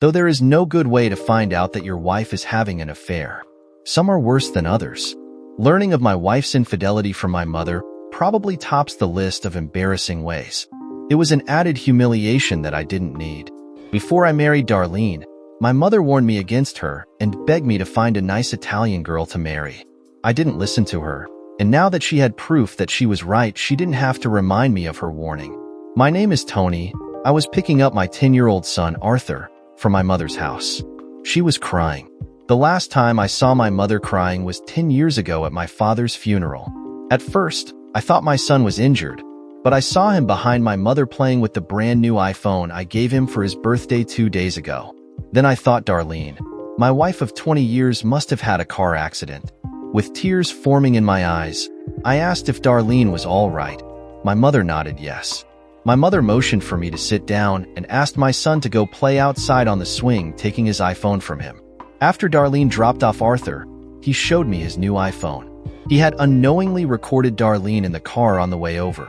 Though there is no good way to find out that your wife is having an affair. Some are worse than others. Learning of my wife's infidelity from my mother probably tops the list of embarrassing ways. It was an added humiliation that I didn't need. Before I married Darlene, my mother warned me against her and begged me to find a nice Italian girl to marry. I didn't listen to her, and now that she had proof that she was right, she didn't have to remind me of her warning. My name is Tony. I was picking up my 10-year-old son, Arthur, from my mother's house. She was crying. The last time I saw my mother crying was 10 years ago at my father's funeral. At first, I thought my son was injured, but I saw him behind my mother playing with the brand new iPhone I gave him for his birthday 2 days ago. Then I thought Darlene, my wife of 20 years, must have had a car accident. With tears forming in my eyes, I asked if Darlene was all right. My mother nodded yes. My mother motioned for me to sit down and asked my son to go play outside on the swing, taking his iPhone from him. After Darlene dropped off Arthur, he showed me his new iPhone. He had unknowingly recorded Darlene in the car on the way over.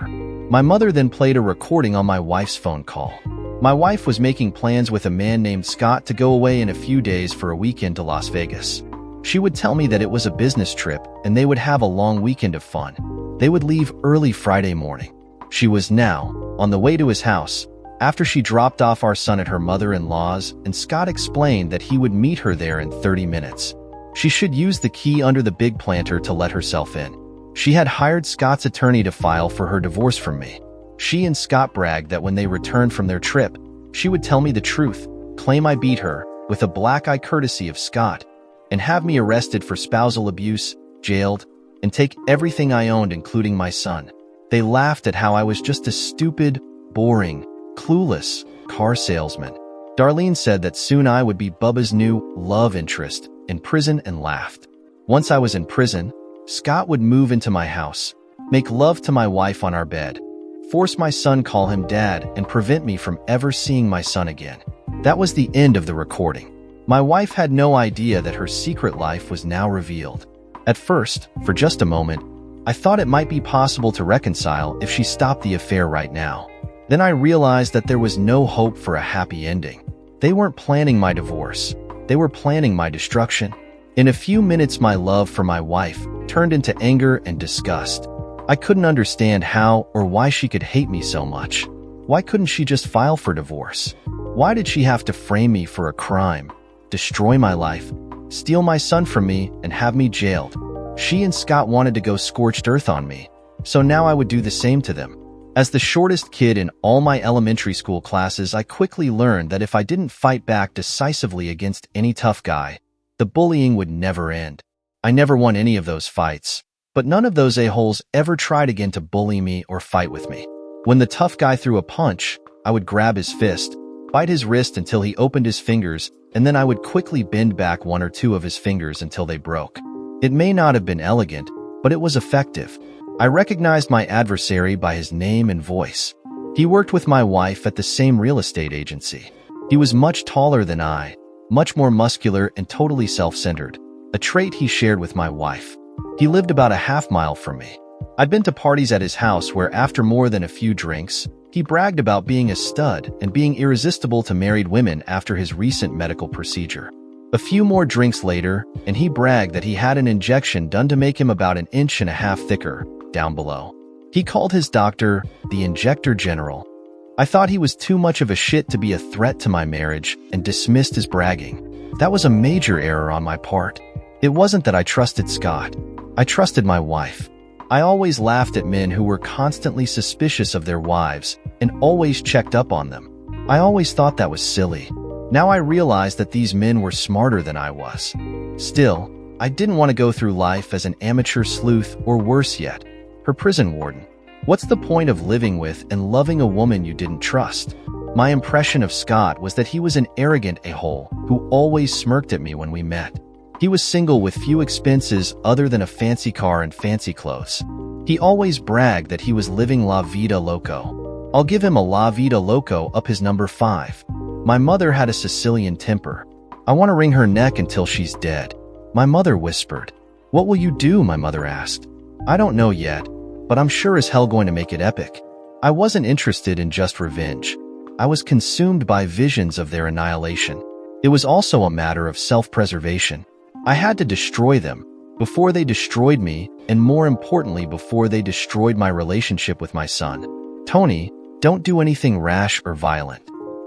My mother then played a recording on my wife's phone call. My wife was making plans with a man named Scott to go away in a few days for a weekend to Las Vegas. She would tell me that it was a business trip and they would have a long weekend of fun. They would leave early Friday morning. She was now on the way to his house after she dropped off our son at her mother-in-law's, and Scott explained that he would meet her there in 30 minutes. She should use the key under the big planter to let herself in. She had hired Scott's attorney to file for her divorce from me. She and Scott bragged that when they returned from their trip, she would tell me the truth, claim I beat her, with a black eye courtesy of Scott, and have me arrested for spousal abuse, jailed, and take everything I owned, including my son. They laughed at how I was just a stupid, boring, clueless car salesman. Darlene said that soon I would be Bubba's new love interest in prison and laughed. Once I was in prison, Scott would move into my house, make love to my wife on our bed, force my son call him dad, and prevent me from ever seeing my son again. That was the end of the recording. My wife had no idea that her secret life was now revealed. At first, for just a moment, I thought it might be possible to reconcile if she stopped the affair right now. Then I realized that there was no hope for a happy ending. They weren't planning my divorce. They were planning my destruction. In a few minutes, my love for my wife turned into anger and disgust. I couldn't understand how or why she could hate me so much. Why couldn't she just file for divorce? Why did she have to frame me for a crime, destroy my life, steal my son from me, and have me jailed? She and Scott wanted to go scorched earth on me, so now I would do the same to them. As the shortest kid in all my elementary school classes, I quickly learned that if I didn't fight back decisively against any tough guy, the bullying would never end. I never won any of those fights, but none of those a-holes ever tried again to bully me or fight with me. When the tough guy threw a punch, I would grab his fist, bite his wrist until he opened his fingers, and then I would quickly bend back one or two of his fingers until they broke. It may not have been elegant, but it was effective. I recognized my adversary by his name and voice. He worked with my wife at the same real estate agency. He was much taller than I, much more muscular and totally self-centered, a trait he shared with my wife. He lived about a half-mile from me. I'd been to parties at his house where, after more than a few drinks, he bragged about being a stud and being irresistible to married women after his recent medical procedure. A few more drinks later, and he bragged that he had an injection done to make him about 1.5 inches thicker, down below. He called his doctor the Injector General. I thought he was too much of a shit to be a threat to my marriage and dismissed his bragging. That was a major error on my part. It wasn't that I trusted Scott. I trusted my wife. I always laughed at men who were constantly suspicious of their wives and always checked up on them. I always thought that was silly. Now I realized that these men were smarter than I was. Still, I didn't want to go through life as an amateur sleuth, or worse yet, her prison warden. What's the point of living with and loving a woman you didn't trust? My impression of Scott was that he was an arrogant a-hole who always smirked at me when we met. He was single with few expenses other than a fancy car and fancy clothes. He always bragged that he was living la vida loco. I'll give him a la vida loco up his number 5. My mother had a Sicilian temper. I want to wring her neck until she's dead. My mother whispered. What will you do? My mother asked. I don't know yet, but I'm sure as hell going to make it epic. I wasn't interested in just revenge. I was consumed by visions of their annihilation. It was also a matter of self-preservation. I had to destroy them before they destroyed me, and more importantly, before they destroyed my relationship with my son. Tony, don't do anything rash or violent.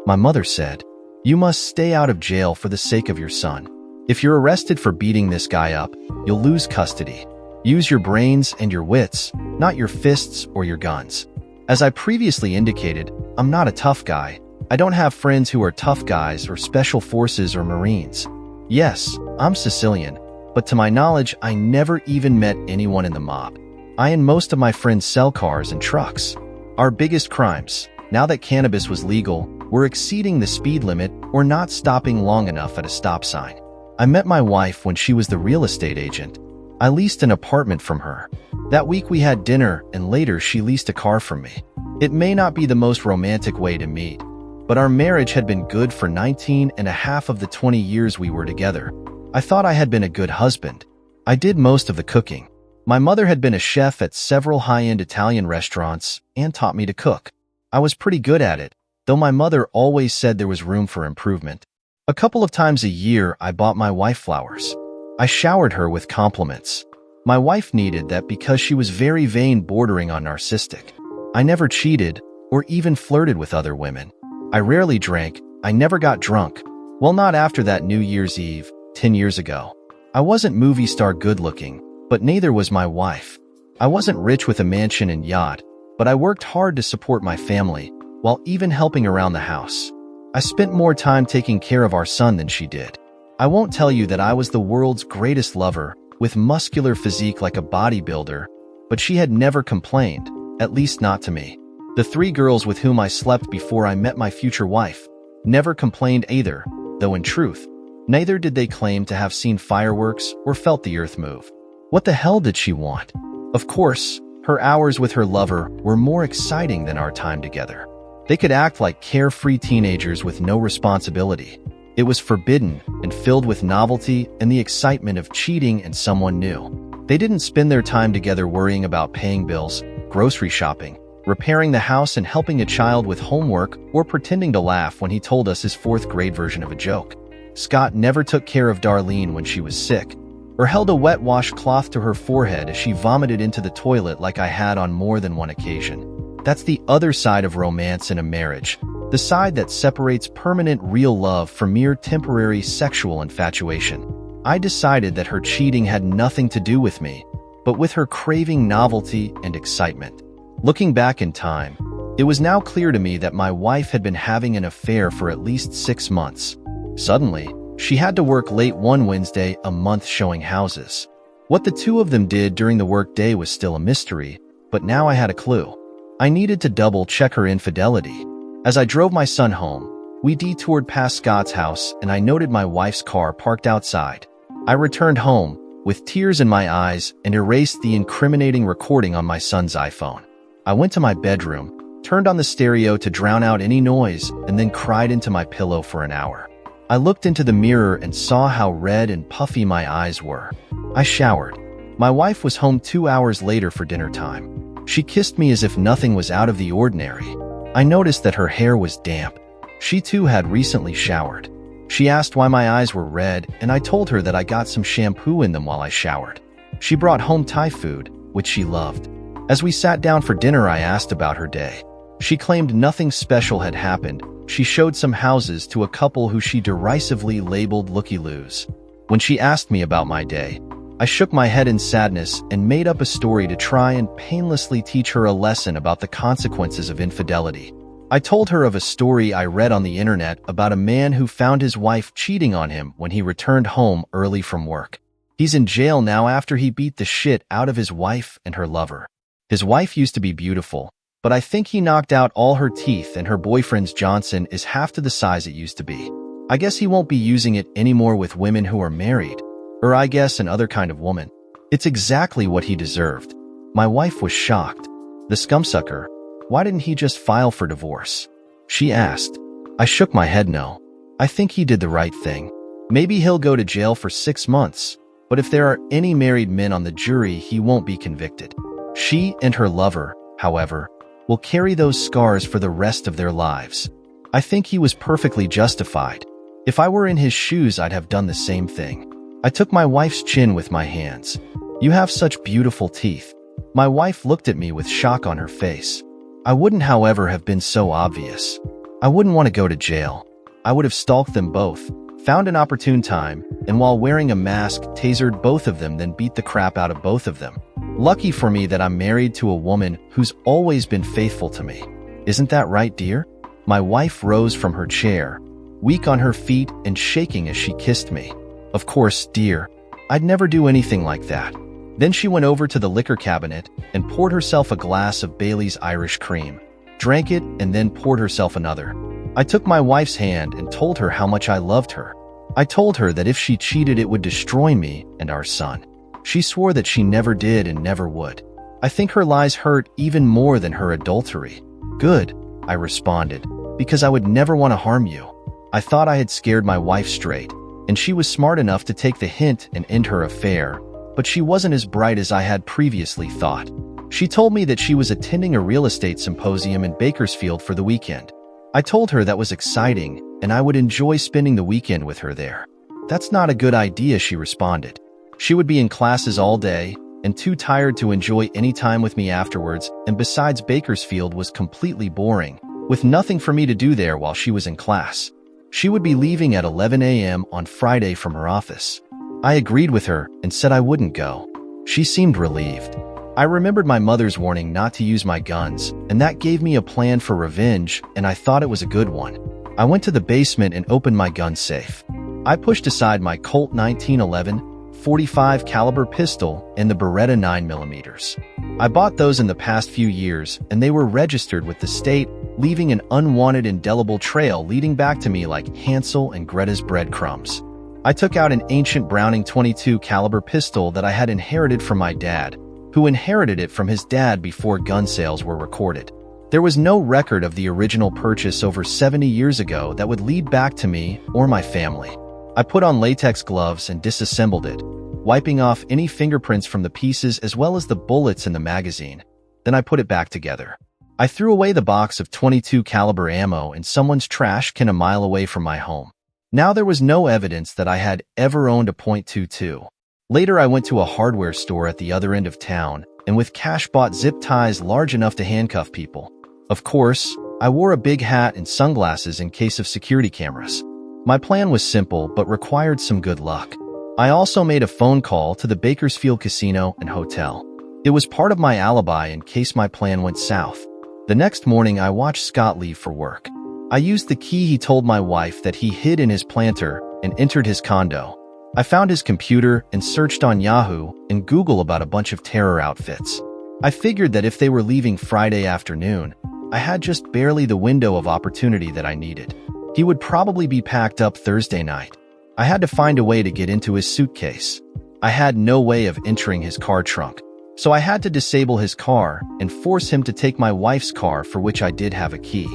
My mother said, you must stay out of jail for the sake of your son. If you're arrested for beating this guy up, you'll lose custody. Use your brains and your wits, not your fists or your guns. As I previously indicated, I'm not a tough guy. I don't have friends who are tough guys or special forces or Marines. Yes, I'm Sicilian, but to my knowledge, I never even met anyone in the mob. I and most of my friends sell cars and trucks. Our biggest crimes, now that cannabis was legal, were exceeding the speed limit or not stopping long enough at a stop sign. I met my wife when she was the real estate agent. I leased an apartment from her. That week we had dinner, and later she leased a car from me. It may not be the most romantic way to meet, but our marriage had been good for 19 and a half of the 20 years we were together. I thought I had been a good husband. I did most of the cooking. My mother had been a chef at several high-end Italian restaurants and taught me to cook. I was pretty good at it, though my mother always said there was room for improvement. A couple of times a year, I bought my wife flowers. I showered her with compliments. My wife needed that because she was very vain, bordering on narcissistic. I never cheated or even flirted with other women. I rarely drank. I never got drunk. Well, not after that New Year's Eve, 10 years ago. I wasn't movie star good looking, but neither was my wife. I wasn't rich with a mansion and yacht, but I worked hard to support my family, while even helping around the house. I spent more time taking care of our son than she did. I won't tell you that I was the world's greatest lover, with muscular physique like a bodybuilder, but she had never complained, at least not to me. The 3 girls with whom I slept before I met my future wife never complained either, though in truth, neither did they claim to have seen fireworks or felt the earth move. What the hell did she want? Of course, her hours with her lover were more exciting than our time together. They could act like carefree teenagers with no responsibility. It was forbidden and filled with novelty and the excitement of cheating and someone new. They didn't spend their time together worrying about paying bills, grocery shopping, repairing the house, and helping a child with homework, or pretending to laugh when he told us his 4th grade version of a joke. Scott never took care of Darlene when she was sick, or held a wet washcloth to her forehead as she vomited into the toilet like I had on more than one occasion. That's the other side of romance in a marriage, the side that separates permanent real love from mere temporary sexual infatuation. I decided that her cheating had nothing to do with me, but with her craving novelty and excitement. Looking back in time, it was now clear to me that my wife had been having an affair for at least 6 months. Suddenly, she had to work late one Wednesday a month showing houses. What the two of them did during the workday was still a mystery, but now I had a clue. I needed to double-check her infidelity. As I drove my son home, we detoured past Scott's house and I noted my wife's car parked outside. I returned home, with tears in my eyes, and erased the incriminating recording on my son's iPhone. I went to my bedroom, turned on the stereo to drown out any noise, and then cried into my pillow for an hour. I looked into the mirror and saw how red and puffy my eyes were. I showered. My wife was home 2 hours later for dinner time. She kissed me as if nothing was out of the ordinary. I noticed that her hair was damp. She too had recently showered. She asked why my eyes were red, and I told her that I got some shampoo in them while I showered. She brought home Thai food, which she loved. As we sat down for dinner, I asked about her day. She claimed nothing special had happened. She showed some houses to a couple who she derisively labeled looky-loos. When she asked me about my day, I shook my head in sadness and made up a story to try and painlessly teach her a lesson about the consequences of infidelity. I told her of a story I read on the internet about a man who found his wife cheating on him when he returned home early from work. He's in jail now after he beat the shit out of his wife and her lover. His wife used to be beautiful, but I think he knocked out all her teeth, and her boyfriend's Johnson is half to the size it used to be. I guess he won't be using it anymore with women who are married, or I guess another kind of woman. It's exactly what he deserved. My wife was shocked. The scumsucker. Why didn't he just file for divorce? She asked. I shook my head no. I think he did the right thing. Maybe he'll go to jail for 6 months, but if there are any married men on the jury, he won't be convicted. She and her lover, however, will carry those scars for the rest of their lives. I think he was perfectly justified. If I were in his shoes, I'd have done the same thing. I took my wife's chin with my hands. "You have such beautiful teeth." My wife looked at me with shock on her face. I wouldn't, however, have been so obvious. I wouldn't want to go to jail. I would have stalked them both, found an opportune time, and while wearing a mask, tasered both of them, then beat the crap out of both of them. Lucky for me that I'm married to a woman who's always been faithful to me. Isn't that right, dear? My wife rose from her chair, weak on her feet and shaking as she kissed me. Of course, dear. I'd never do anything like that. Then she went over to the liquor cabinet and poured herself a glass of Bailey's Irish Cream, drank it, and then poured herself another. I took my wife's hand and told her how much I loved her. I told her that if she cheated, it would destroy me and our son. She swore that she never did and never would. I think her lies hurt even more than her adultery. Good, I responded, because I would never want to harm you. I thought I had scared my wife straight, and she was smart enough to take the hint and end her affair, but she wasn't as bright as I had previously thought. She told me that she was attending a real estate symposium in Bakersfield for the weekend. I told her that was exciting, and I would enjoy spending the weekend with her there. "That's not a good idea," she responded. She would be in classes all day, and too tired to enjoy any time with me afterwards, and besides, Bakersfield was completely boring, with nothing for me to do there while she was in class. She would be leaving at 11 a.m. on Friday from her office. I agreed with her and said I wouldn't go. She seemed relieved. I remembered my mother's warning not to use my guns, and that gave me a plan for revenge, and I thought it was a good one. I went to the basement and opened my gun safe. I pushed aside my Colt 1911 .45 caliber pistol and the Beretta 9mm. I bought those in the past few years, and they were registered with the state, leaving an unwanted indelible trail leading back to me like Hansel and Gretel's breadcrumbs. I took out an ancient Browning .22 caliber pistol that I had inherited from my dad, who inherited it from his dad before gun sales were recorded. There was no record of the original purchase over 70 years ago that would lead back to me or my family. I put on latex gloves and disassembled it, wiping off any fingerprints from the pieces as well as the bullets in the magazine. Then I put it back together. I threw away the box of .22 caliber ammo in someone's trash can a mile away from my home. Now there was no evidence that I had ever owned a .22. Later, I went to a hardware store at the other end of town and with cash bought zip ties large enough to handcuff people. Of course, I wore a big hat and sunglasses in case of security cameras. My plan was simple but required some good luck. I also made a phone call to the Bakersfield Casino and Hotel. It was part of my alibi in case my plan went south. The next morning, I watched Scott leave for work. I used the key he told my wife that he hid in his planter and entered his condo. I found his computer and searched on Yahoo and Google about a bunch of terror outfits. I figured that if they were leaving Friday afternoon, I had just barely the window of opportunity that I needed. He would probably be packed up Thursday night. I had to find a way to get into his suitcase. I had no way of entering his car trunk, so I had to disable his car and force him to take my wife's car, for which I did have a key.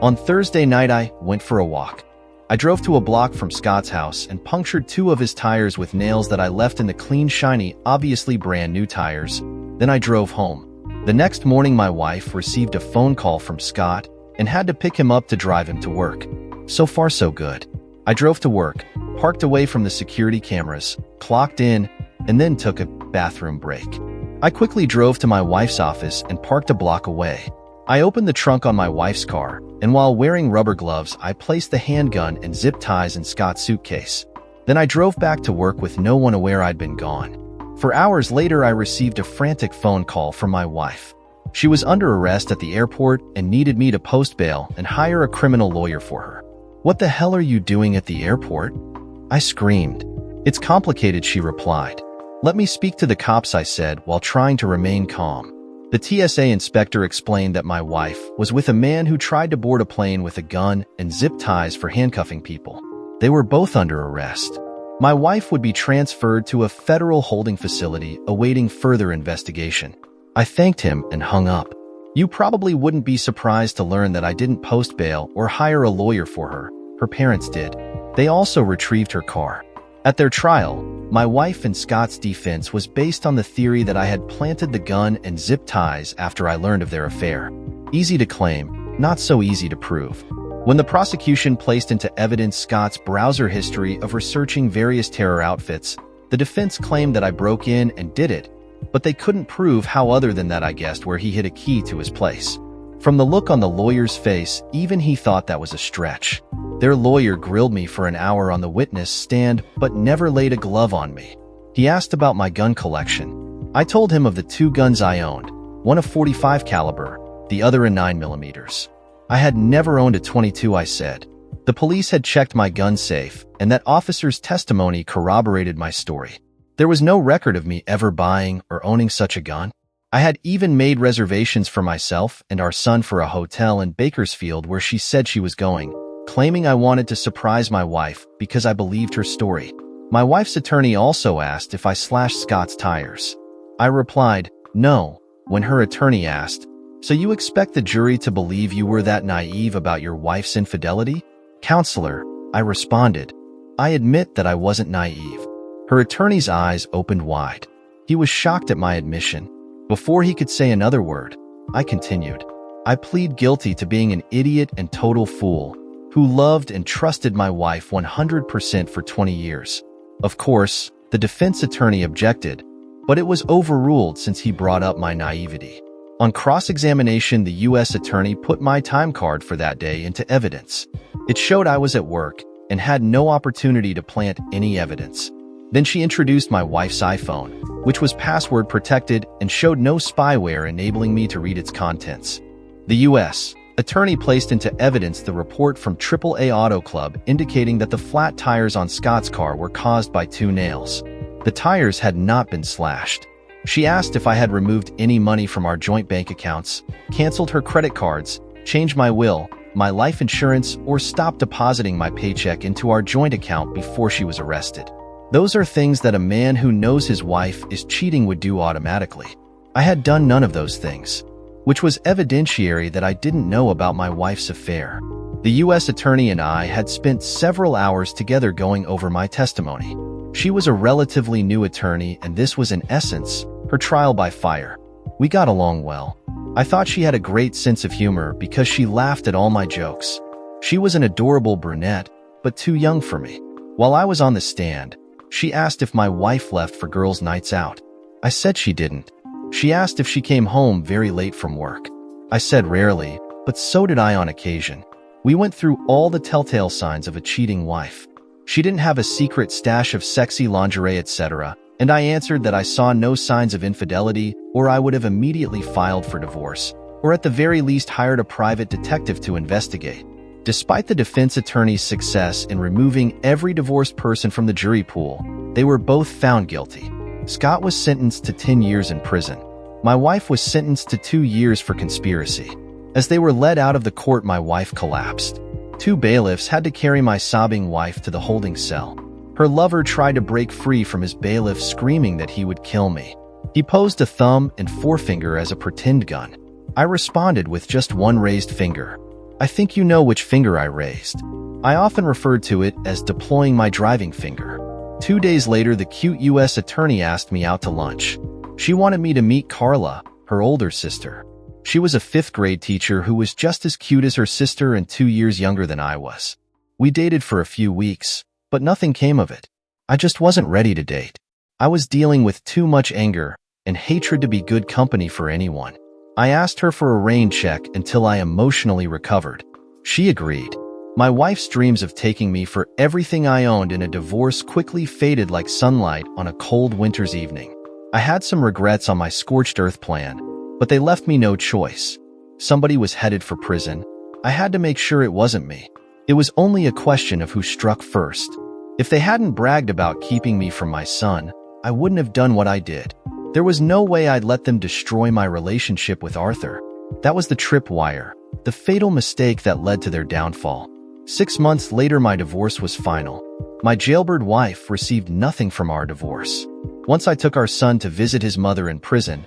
On Thursday night, I went for a walk. I drove to a block from Scott's house and punctured 2 of his tires with nails that I left in the clean, shiny, obviously brand new tires. Then I drove home. The next morning, my wife received a phone call from Scott and had to pick him up to drive him to work. So far, so good. I drove to work, parked away from the security cameras, clocked in, and then took a bathroom break. I quickly drove to my wife's office and parked a block away. I opened the trunk on my wife's car, and while wearing rubber gloves, I placed the handgun and zip ties in Scott's suitcase. Then I drove back to work with no one aware I'd been gone. For hours later, I received a frantic phone call from my wife. She was under arrest at the airport and needed me to post bail and hire a criminal lawyer for her. "What the hell are you doing at the airport?" I screamed. "It's complicated," she replied. "Let me speak to the cops," I said, while trying to remain calm. The TSA inspector explained that my wife was with a man who tried to board a plane with a gun and zip ties for handcuffing people. They were both under arrest. My wife would be transferred to a federal holding facility awaiting further investigation. I thanked him and hung up. You probably wouldn't be surprised to learn that I didn't post bail or hire a lawyer for her. Her parents did. They also retrieved her car. At their trial, my wife and Scott's defense was based on the theory that I had planted the gun and zip ties after I learned of their affair. Easy to claim, not so easy to prove. When the prosecution placed into evidence Scott's browser history of researching various terror outfits, the defense claimed that I broke in and did it, but they couldn't prove how other than that I guessed where he hid a key to his place. From the look on the lawyer's face, even he thought that was a stretch. Their lawyer grilled me for an hour on the witness stand, but never laid a glove on me. He asked about my gun collection. I told him of the 2 guns I owned, one a .45 caliber, the other a 9mm. I had never owned a .22, I said. The police had checked my gun safe, and that officer's testimony corroborated my story. There was no record of me ever buying or owning such a gun. I had even made reservations for myself and our son for a hotel in Bakersfield where she said she was going, claiming I wanted to surprise my wife because I believed her story. My wife's attorney also asked if I slashed Scott's tires. I replied, no, when her attorney asked, so you expect the jury to believe you were that naive about your wife's infidelity? Counselor, I responded, I admit that I wasn't naive. Her attorney's eyes opened wide. He was shocked at my admission. Before he could say another word, I continued, I plead guilty to being an idiot and total fool who loved and trusted my wife 100% for 20 years. Of course, the defense attorney objected, but it was overruled since he brought up my naivety. On cross-examination, the U.S. attorney put my time card for that day into evidence. It showed I was at work and had no opportunity to plant any evidence. Then she introduced my wife's iPhone, which was password protected and showed no spyware enabling me to read its contents. The U.S. attorney placed into evidence the report from AAA Auto Club indicating that the flat tires on Scott's car were caused by 2 nails. The tires had not been slashed. She asked if I had removed any money from our joint bank accounts, canceled her credit cards, changed my will, my life insurance, or stopped depositing my paycheck into our joint account before she was arrested. Those are things that a man who knows his wife is cheating would do automatically. I had done none of those things, which was evidentiary that I didn't know about my wife's affair. The U.S. attorney and I had spent several hours together going over my testimony. She was a relatively new attorney, and this was in essence her trial by fire. We got along well. I thought she had a great sense of humor because she laughed at all my jokes. She was an adorable brunette, but too young for me. While I was on the stand, she asked if my wife left for girls' nights out. I said she didn't. She asked if she came home very late from work. I said rarely, but so did I on occasion. We went through all the telltale signs of a cheating wife. She didn't have a secret stash of sexy lingerie, etc., and I answered that I saw no signs of infidelity, or I would have immediately filed for divorce, or at the very least hired a private detective to investigate. Despite the defense attorney's success in removing every divorced person from the jury pool, they were both found guilty. Scott was sentenced to 10 years in prison. My wife was sentenced to 2 years for conspiracy. As they were led out of the court, my wife collapsed. 2 bailiffs had to carry my sobbing wife to the holding cell. Her lover tried to break free from his bailiff, screaming that he would kill me. He posed a thumb and forefinger as a pretend gun. I responded with just one raised finger. I think you know which finger I raised. I often referred to it as deploying my driving finger. 2 days later, the cute U.S. attorney asked me out to lunch. She wanted me to meet Carla, her older sister. She was a 5th grade teacher who was just as cute as her sister and 2 years younger than I was. We dated for a few weeks, but nothing came of it. I just wasn't ready to date. I was dealing with too much anger and hatred to be good company for anyone. I asked her for a rain check until I emotionally recovered. She agreed. My wife's dreams of taking me for everything I owned in a divorce quickly faded like sunlight on a cold winter's evening. I had some regrets on my scorched earth plan, but they left me no choice. Somebody was headed for prison. I had to make sure it wasn't me. It was only a question of who struck first. If they hadn't bragged about keeping me from my son, I wouldn't have done what I did. There was no way I'd let them destroy my relationship with Arthur. That was the tripwire, the fatal mistake that led to their downfall. 6 months later, my divorce was final. My jailbird wife received nothing from our divorce. Once I took our son to visit his mother in prison,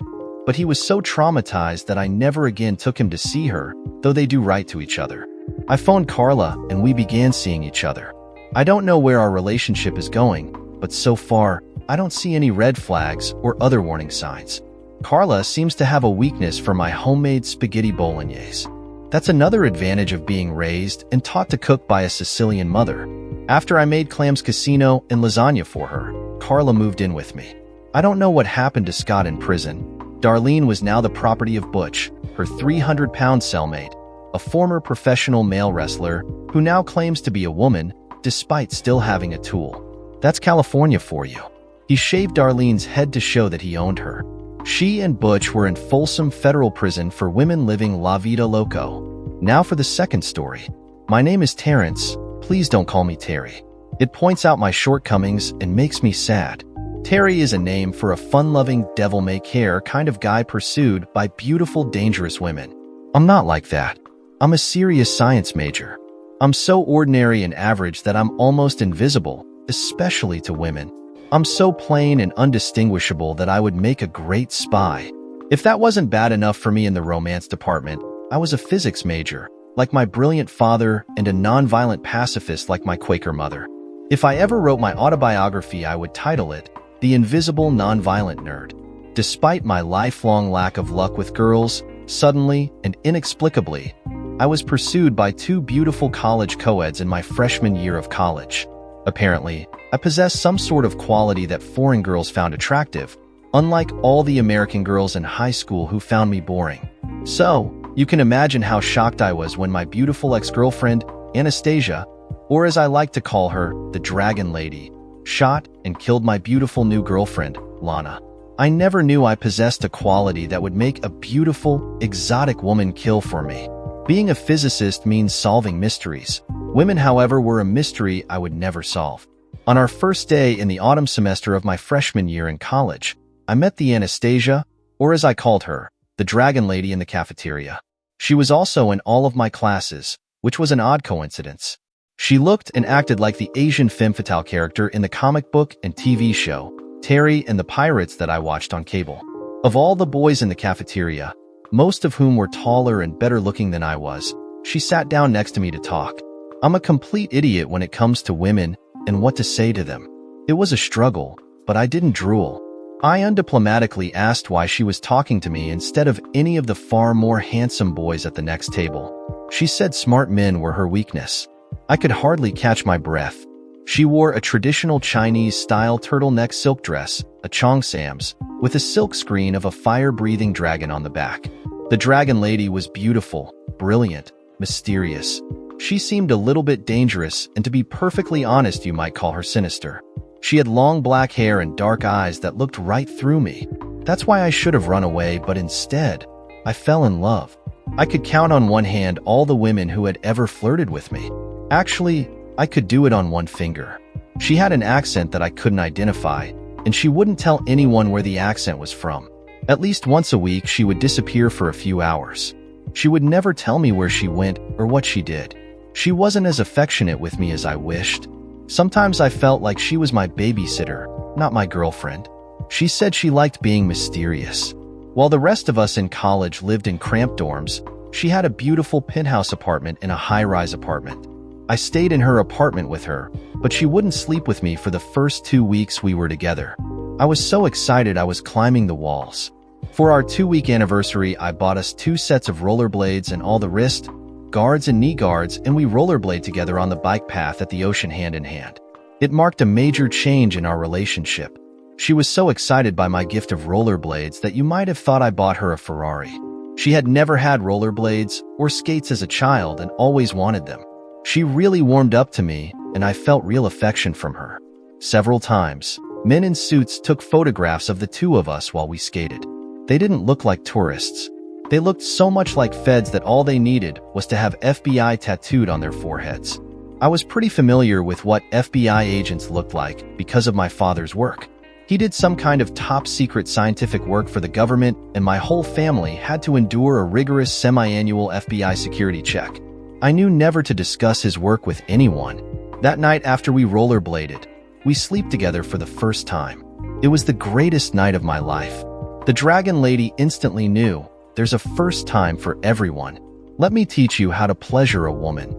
but he was so traumatized that I never again took him to see her, though they do write to each other. I phoned Carla and we began seeing each other. I don't know where our relationship is going, but so far, I don't see any red flags or other warning signs. Carla seems to have a weakness for my homemade spaghetti bolognese. That's another advantage of being raised and taught to cook by a Sicilian mother. After I made clams casino and lasagna for her, Carla moved in with me. I don't know what happened to Scott in prison. Darlene was now the property of Butch, her 300-pound cellmate, a former professional male wrestler who now claims to be a woman despite still having a tool. That's California for you. He shaved Darlene's head to show that he owned her. She and Butch were in Folsom Federal Prison for women living La Vida Loco. Now for the second story. My name is Terrence. Please don't call me Terry. It points out my shortcomings and makes me sad. Terry is a name for a fun-loving, devil-may-care kind of guy pursued by beautiful, dangerous women. I'm not like that. I'm a serious science major. I'm so ordinary and average that I'm almost invisible, especially to women. I'm so plain and undistinguishable that I would make a great spy. If that wasn't bad enough for me in the romance department, I was a physics major, like my brilliant father, and a nonviolent pacifist like my Quaker mother. If I ever wrote my autobiography, I would title it, The Invisible Nonviolent Nerd. Despite my lifelong lack of luck with girls, suddenly and inexplicably, I was pursued by two beautiful college co-eds in my freshman year of college. Apparently, I possessed some sort of quality that foreign girls found attractive, unlike all the American girls in high school who found me boring. So, you can imagine how shocked I was when my beautiful ex-girlfriend, Anastasia, or as I like to call her, the Dragon Lady, shot and killed my beautiful new girlfriend, Lana. I never knew I possessed a quality that would make a beautiful, exotic woman kill for me. Being a physicist means solving mysteries. Women, however, were a mystery I would never solve. On our first day in the autumn semester of my freshman year in college, I met the Anastasia, or as I called her, the Dragon Lady, in the cafeteria. She was also in all of my classes, which was an odd coincidence. She looked and acted like the Asian femme fatale character in the comic book and TV show, Terry and the Pirates, that I watched on cable. Of all the boys in the cafeteria, most of whom were taller and better looking than I was, she sat down next to me to talk. I'm a complete idiot when it comes to women and what to say to them. It was a struggle, but I didn't drool. I undiplomatically asked why she was talking to me instead of any of the far more handsome boys at the next table. She said smart men were her weakness. I could hardly catch my breath. She wore a traditional Chinese-style turtleneck silk dress, a cheongsams, with a silk screen of a fire-breathing dragon on the back. The Dragon Lady was beautiful, brilliant, mysterious. She seemed a little bit dangerous, and to be perfectly honest, you might call her sinister. She had long black hair and dark eyes that looked right through me. That's why I should have run away, but instead, I fell in love. I could count on one hand all the women who had ever flirted with me. Actually, I could do it on one finger. She had an accent that I couldn't identify, and she wouldn't tell anyone where the accent was from. At least once a week, she would disappear for a few hours. She would never tell me where she went or what she did. She wasn't as affectionate with me as I wished. Sometimes I felt like she was my babysitter, not my girlfriend. She said she liked being mysterious. While the rest of us in college lived in cramped dorms, she had a beautiful penthouse apartment in a high-rise apartment. I stayed in her apartment with her, but she wouldn't sleep with me for the first 2 weeks we were together. I was so excited I was climbing the walls. For our 2-week anniversary, I bought us 2 sets of rollerblades and all the wrist guards and knee guards, and we rollerblade together on the bike path at the ocean hand in hand. It marked a major change in our relationship. She was so excited by my gift of rollerblades that you might have thought I bought her a Ferrari. She had never had rollerblades or skates as a child and always wanted them. She really warmed up to me, and I felt real affection from her. Several times, men in suits took photographs of the two of us while we skated. They didn't look like tourists. They looked so much like feds that all they needed was to have FBI tattooed on their foreheads. I was pretty familiar with what FBI agents looked like because of my father's work. He did some kind of top-secret scientific work for the government, and my whole family had to endure a rigorous semi-annual FBI security check. I knew never to discuss his work with anyone. That night after we rollerbladed, we slept together for the first time. It was the greatest night of my life. The Dragon Lady instantly knew, there's a first time for everyone. Let me teach you how to pleasure a woman.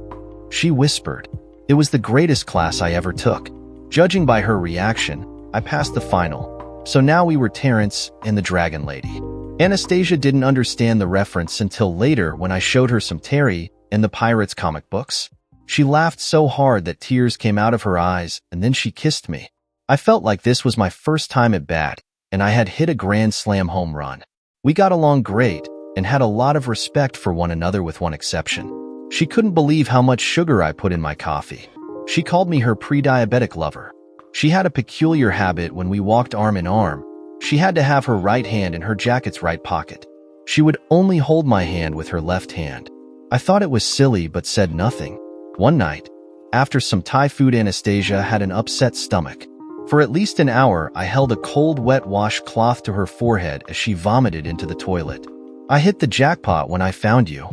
She whispered. It was the greatest class I ever took. Judging by her reaction, I passed the final. So now we were Terrence and the Dragon Lady. Anastasia didn't understand the reference until later when I showed her some Terry and the Pirates comic books. She laughed so hard that tears came out of her eyes, and then she kissed me. I felt like this was my first time at bat, and I had hit a grand slam home run. We got along great and had a lot of respect for one another with one exception. She couldn't believe how much sugar I put in my coffee. She called me her pre-diabetic lover. She had a peculiar habit when we walked arm in arm. She had to have her right hand in her jacket's right pocket. She would only hold my hand with her left hand. I thought it was silly but said nothing. One night, after some Thai food, Anastasia had an upset stomach. For at least an hour, I held a cold, wet washcloth to her forehead as she vomited into the toilet. "I hit the jackpot when I found you,"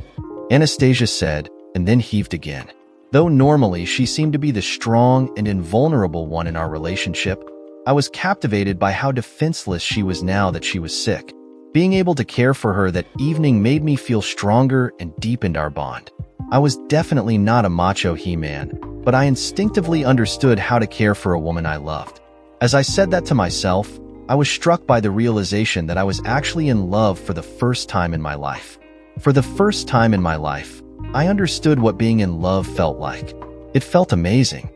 Anastasia said, and then heaved again. Though normally she seemed to be the strong and invulnerable one in our relationship, I was captivated by how defenseless she was now that she was sick. Being able to care for her that evening made me feel stronger and deepened our bond. I was definitely not a macho he-man, but I instinctively understood how to care for a woman I loved. As I said that to myself, I was struck by the realization that I was actually in love for the first time in my life. For the first time in my life, I understood what being in love felt like. It felt amazing.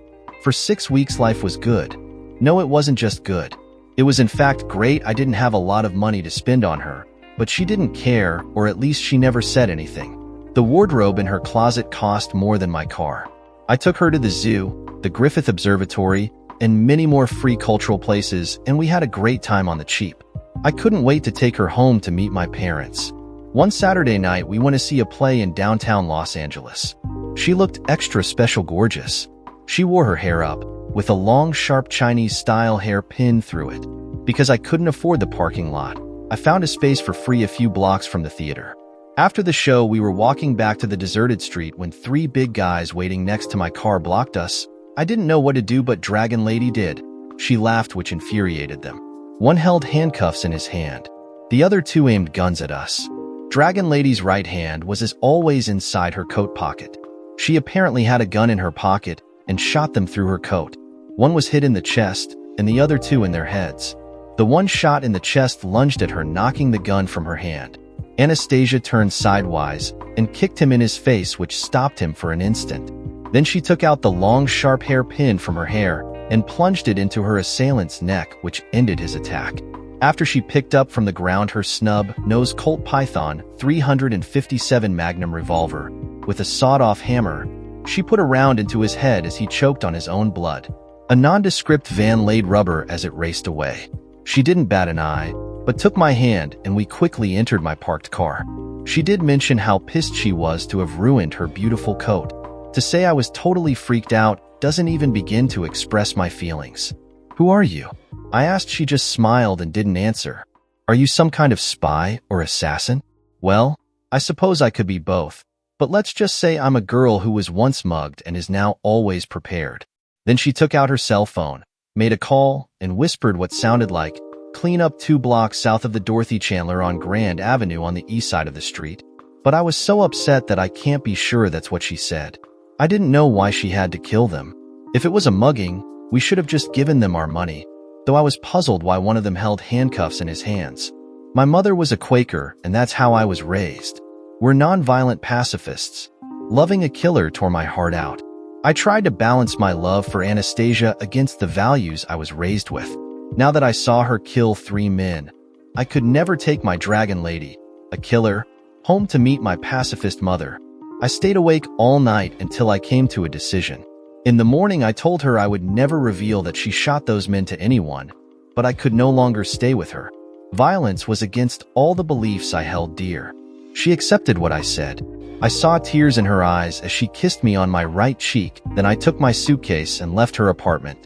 For 6 weeks, life was good. No, it wasn't just good. It was in fact great. I didn't have a lot of money to spend on her, but she didn't care, or at least she never said anything. The wardrobe in her closet cost more than my car. I took her to the zoo, the Griffith Observatory, and many more free cultural places, and we had a great time on the cheap. I couldn't wait to take her home to meet my parents. One Saturday night, we went to see a play in downtown Los Angeles. She looked extra special gorgeous. She wore her hair up, with a long, sharp Chinese-style hair pinned through it. Because I couldn't afford the parking lot, I found a space for free a few blocks from the theater. After the show, we were walking back to the deserted street when 3 big guys waiting next to my car blocked us. I didn't know what to do, but Dragon Lady did. She laughed, which infuriated them. One held handcuffs in his hand. The other 2 aimed guns at us. Dragon Lady's right hand was as always inside her coat pocket. She apparently had a gun in her pocket and shot them through her coat. One was hit in the chest, and the other 2 in their heads. The one shot in the chest lunged at her, knocking the gun from her hand. Anastasia turned sidewise and kicked him in his face, which stopped him for an instant. Then she took out the long, sharp hair pin from her hair and plunged it into her assailant's neck, which ended his attack. After she picked up from the ground her snub-nosed Colt Python 357 Magnum revolver with a sawed-off hammer, she put a round into his head as he choked on his own blood. A nondescript van laid rubber as it raced away. She didn't bat an eye, but took my hand, and we quickly entered my parked car. She did mention how pissed she was to have ruined her beautiful coat. To say I was totally freaked out doesn't even begin to express my feelings. "Who are you?" I asked. She just smiled and didn't answer. "Are you some kind of spy or assassin?" "Well, I suppose I could be both, but let's just say I'm a girl who was once mugged and is now always prepared." Then she took out her cell phone, made a call, and whispered what sounded like, "Clean up 2 blocks south of the Dorothy Chandler on Grand Avenue on the east side of the street." But I was so upset that I can't be sure that's what she said. I didn't know why she had to kill them. If it was a mugging, we should have just given them our money, though I was puzzled why one of them held handcuffs in his hands. My mother was a Quaker, and that's how I was raised. We're nonviolent pacifists. Loving a killer tore my heart out. I tried to balance my love for Anastasia against the values I was raised with. Now that I saw her kill 3 men, I could never take my Dragon Lady, a killer, home to meet my pacifist mother. I stayed awake all night until I came to a decision. In the morning, I told her I would never reveal that she shot those men to anyone, but I could no longer stay with her. Violence was against all the beliefs I held dear. She accepted what I said. I saw tears in her eyes as she kissed me on my right cheek. Then I took my suitcase and left her apartment.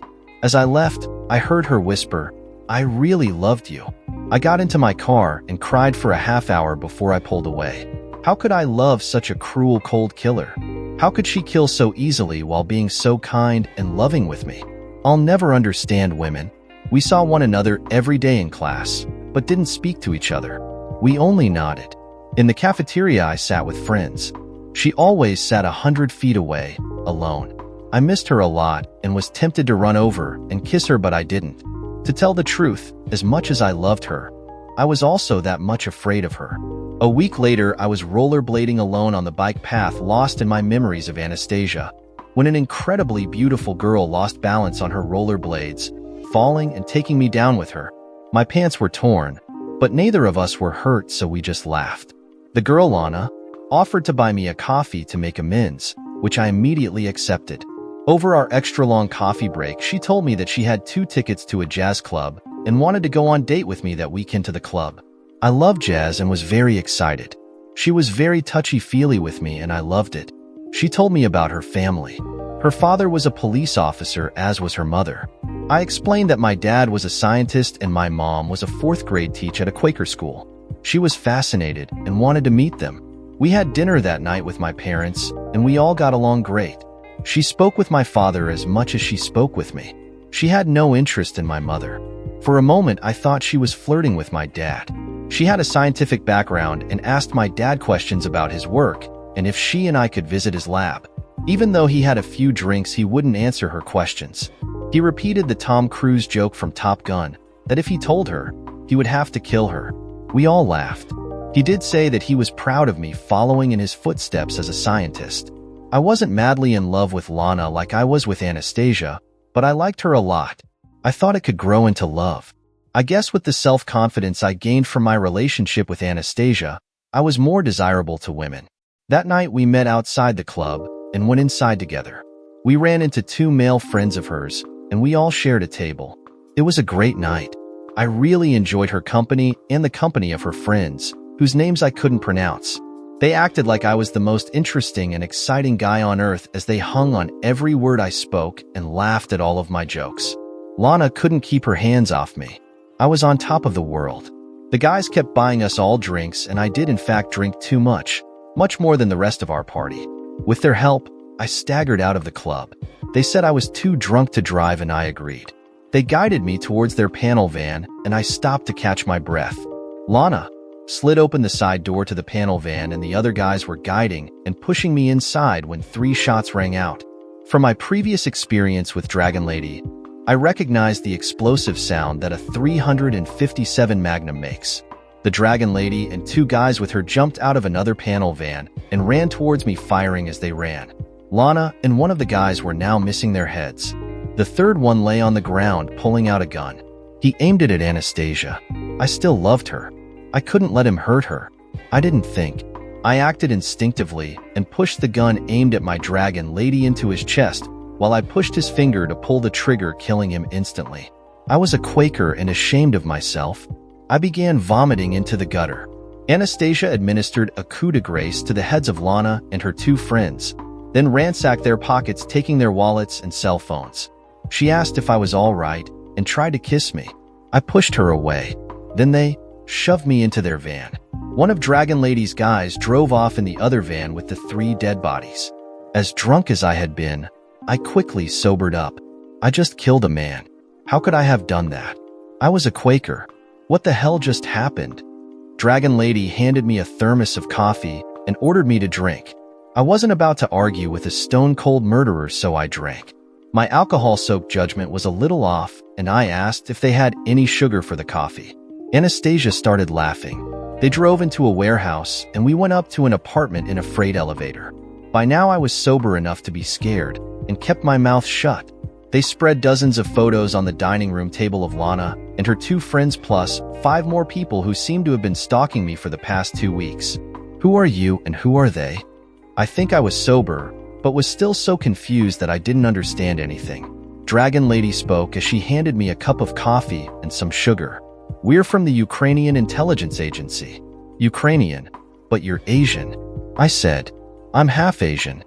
As I left, I heard her whisper, "I really loved you." I got into my car and cried for a half hour before I pulled away. How could I love such a cruel, cold killer? How could she kill so easily while being so kind and loving with me? I'll never understand women. We saw one another every day in class, but didn't speak to each other. We only nodded. In the cafeteria, I sat with friends. She always sat 100 feet away, alone. I missed her a lot and was tempted to run over and kiss her, but I didn't. To tell the truth, as much as I loved her, I was also that much afraid of her. A week later, I was rollerblading alone on the bike path, lost in my memories of Anastasia, when an incredibly beautiful girl lost balance on her rollerblades, falling and taking me down with her. My pants were torn, but neither of us were hurt, so we just laughed. The girl, Lana, offered to buy me a coffee to make amends, which I immediately accepted. Over our extra-long coffee break, she told me that she had 2 tickets to a jazz club and wanted to go on date with me that weekend to the club. I love jazz and was very excited. She was very touchy-feely with me and I loved it. She told me about her family. Her father was a police officer, as was her mother. I explained that my dad was a scientist and my mom was a 4th grade teacher at a Quaker school. She was fascinated and wanted to meet them. We had dinner that night with my parents and we all got along great. She spoke with my father as much as she spoke with me. She had no interest in my mother. For a moment, I thought she was flirting with my dad. She had a scientific background and asked my dad questions about his work and if she and I could visit his lab. Even though he had a few drinks, he wouldn't answer her questions. He repeated the Tom Cruise joke from Top Gun, that if he told her, he would have to kill her. We all laughed. He did say that he was proud of me following in his footsteps as a scientist. I wasn't madly in love with Lana like I was with Anastasia, but I liked her a lot. I thought it could grow into love. I guess with the self-confidence I gained from my relationship with Anastasia, I was more desirable to women. That night we met outside the club and went inside together. We ran into 2 male friends of hers, and we all shared a table. It was a great night. I really enjoyed her company and the company of her friends, whose names I couldn't pronounce. They acted like I was the most interesting and exciting guy on earth as they hung on every word I spoke and laughed at all of my jokes. Lana couldn't keep her hands off me. I was on top of the world. The guys kept buying us all drinks, and I did in fact drink too much more than the rest of our party. With their help, I staggered out of the club. They said I was too drunk to drive and I agreed. They guided me towards their panel van and I stopped to catch my breath. Lana slid open the side door to the panel van and the other guys were guiding and pushing me inside when 3 shots rang out. From my previous experience with Dragon Lady, I recognized the explosive sound that a .357 Magnum makes. The Dragon Lady and 2 guys with her jumped out of another panel van and ran towards me, firing as they ran. Lana and one of the guys were now missing their heads. The third one lay on the ground, pulling out a gun. He aimed it at Anastasia. I still loved her. I couldn't let him hurt her. I didn't think. I acted instinctively and pushed the gun aimed at my Dragon Lady into his chest while I pushed his finger to pull the trigger, killing him instantly. I was a Quaker and ashamed of myself. I began vomiting into the gutter. Anastasia administered a coup de grace to the heads of Lana and her 2 friends, then ransacked their pockets, taking their wallets and cell phones. She asked if I was all right and tried to kiss me. I pushed her away. Then they shoved me into their van. One of Dragon Lady's guys drove off in the other van with the 3 dead bodies. As drunk as I had been, I quickly sobered up. I just killed a man. How could I have done that? I was a Quaker. What the hell just happened? Dragon Lady handed me a thermos of coffee and ordered me to drink. I wasn't about to argue with a stone-cold murderer, so I drank. My alcohol-soaked judgment was a little off, and I asked if they had any sugar for the coffee. Anastasia started laughing. They drove into a warehouse, and we went up to an apartment in a freight elevator. By now I was sober enough to be scared, and kept my mouth shut. They spread dozens of photos on the dining room table of Lana and her 2 friends plus 5 more people who seemed to have been stalking me for the past 2 weeks. Who are you and who are they? I think I was sober, but was still so confused that I didn't understand anything. Dragon Lady spoke as she handed me a cup of coffee and some sugar. We're from the Ukrainian intelligence agency. Ukrainian? But you're Asian. I said, I'm half Asian.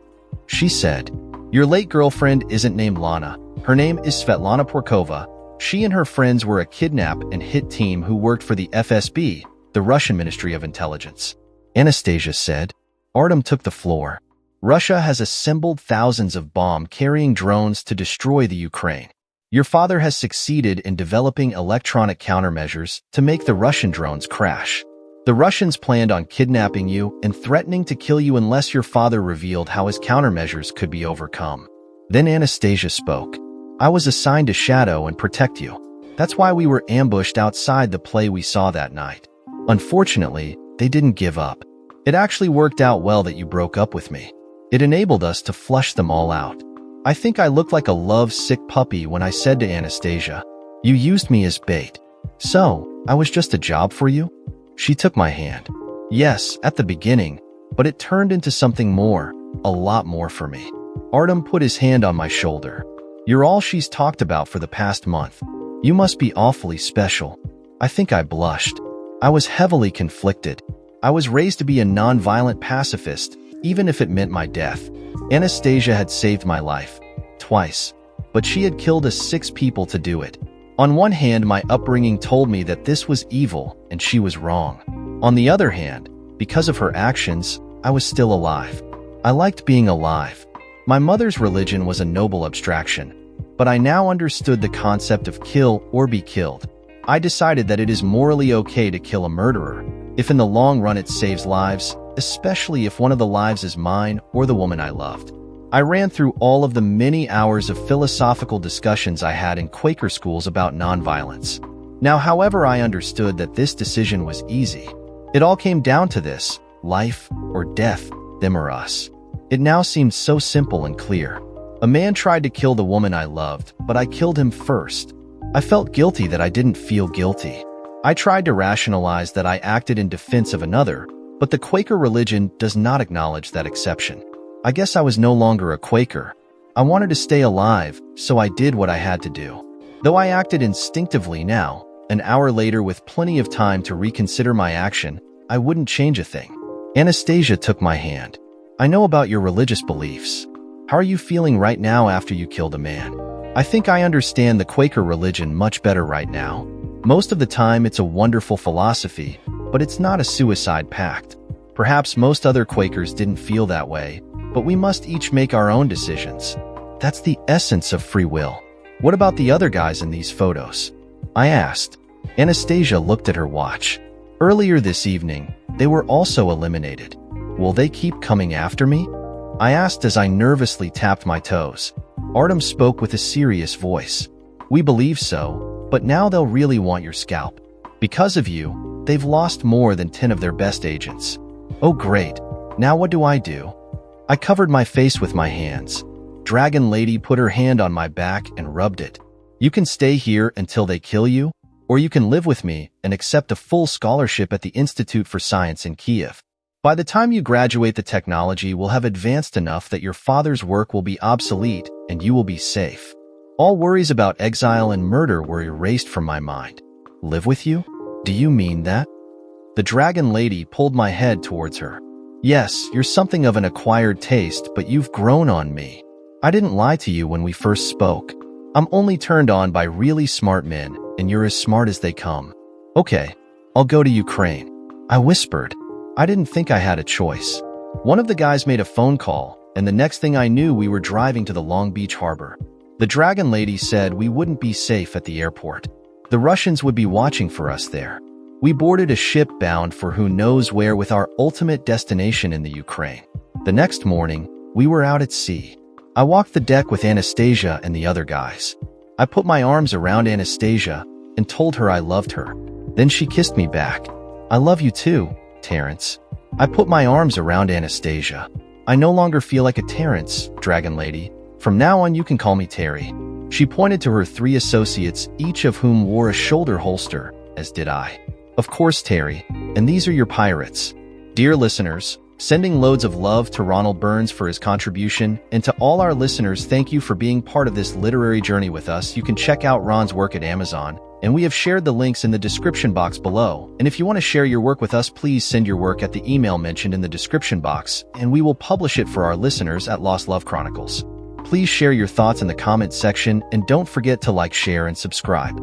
She said, your late girlfriend isn't named Lana. Her name is Svetlana Porkova. She and her friends were a kidnap and hit team who worked for the FSB, the Russian Ministry of Intelligence. Anastasia said. Artem took the floor. Russia has assembled thousands of bomb-carrying drones to destroy the Ukraine. Your father has succeeded in developing electronic countermeasures to make the Russian drones crash. The Russians planned on kidnapping you and threatening to kill you unless your father revealed how his countermeasures could be overcome. Then Anastasia spoke. I was assigned to shadow and protect you. That's why we were ambushed outside the play we saw that night. Unfortunately, they didn't give up. It actually worked out well that you broke up with me. It enabled us to flush them all out. I think I looked like a love-sick puppy when I said to Anastasia, "You used me as bait. So, I was just a job for you?" She took my hand. Yes, at the beginning, but it turned into something more, a lot more for me. Artem put his hand on my shoulder. "You're all she's talked about for the past month. You must be awfully special." I think I blushed. I was heavily conflicted. I was raised to be a non-violent pacifist, even if it meant my death. Anastasia had saved my life. Twice. But she had killed us 6 people to do it. On one hand, my upbringing told me that this was evil and she was wrong. On the other hand, because of her actions, I was still alive. I liked being alive. My mother's religion was a noble abstraction, but I now understood the concept of kill or be killed. I decided that it is morally okay to kill a murderer, if in the long run it saves lives, especially if one of the lives is mine or the woman I loved. I ran through all of the many hours of philosophical discussions I had in Quaker schools about nonviolence. Now, however, I understood that this decision was easy. It all came down to this: life or death, them or us. It now seemed so simple and clear. A man tried to kill the woman I loved, but I killed him first. I felt guilty that I didn't feel guilty. I tried to rationalize that I acted in defense of another, but the Quaker religion does not acknowledge that exception. I guess I was no longer a Quaker. I wanted to stay alive, so I did what I had to do. Though I acted instinctively now, an hour later with plenty of time to reconsider my action, I wouldn't change a thing. Anastasia took my hand. "I know about your religious beliefs. How are you feeling right now after you killed a man?" I think I understand the Quaker religion much better right now. Most of the time it's a wonderful philosophy, but it's not a suicide pact. Perhaps most other Quakers didn't feel that way, but we must each make our own decisions. That's the essence of free will. "What about the other guys in these photos?" I asked. Anastasia looked at her watch. "Earlier this evening, they were also eliminated. Will they keep coming after me?" I asked as I nervously tapped my toes. Artem spoke with a serious voice. "We believe so, but now they'll really want your scalp. Because of you, they've lost more than 10 of their best agents." "Oh great, now what do I do?" I covered my face with my hands. Dragon Lady put her hand on my back and rubbed it. "You can stay here until they kill you, or you can live with me and accept a full scholarship at the Institute for Science in Kiev. By the time you graduate, the technology will have advanced enough that your father's work will be obsolete and you will be safe. All worries about exile and murder were erased from my mind." "Live with you? Do you mean that?" The Dragon Lady pulled my head towards her. "Yes, you're something of an acquired taste, but you've grown on me. I didn't lie to you when we first spoke. I'm only turned on by really smart men, and you're as smart as they come." "Okay, I'll go to Ukraine," I whispered. I didn't think I had a choice. One of the guys made a phone call, and the next thing I knew, we were driving to the Long Beach harbor. The Dragon Lady said we wouldn't be safe at the airport. The Russians would be watching for us there. We boarded a ship bound for who knows where, with our ultimate destination in the Ukraine. The next morning, we were out at sea. I walked the deck with Anastasia and the other guys. I put my arms around Anastasia and told her I loved her. Then she kissed me back. "I love you too, Terrence." I put my arms around Anastasia. "I no longer feel like a Terrence, Dragon Lady. From now on, you can call me Terry." She pointed to her 3 associates, each of whom wore a shoulder holster, as did I. "Of course, Terry, and these are your pirates." Dear listeners, sending loads of love to Ronald Burns for his contribution, and to all our listeners, thank you for being part of this literary journey with us. You can check out Ron's work at Amazon, and we have shared the links in the description box below. And if you want to share your work with us, please send your work at the email mentioned in the description box, and we will publish it for our listeners at Lost Love Chronicles. Please share your thoughts in the comment section, and don't forget to like, share, and subscribe.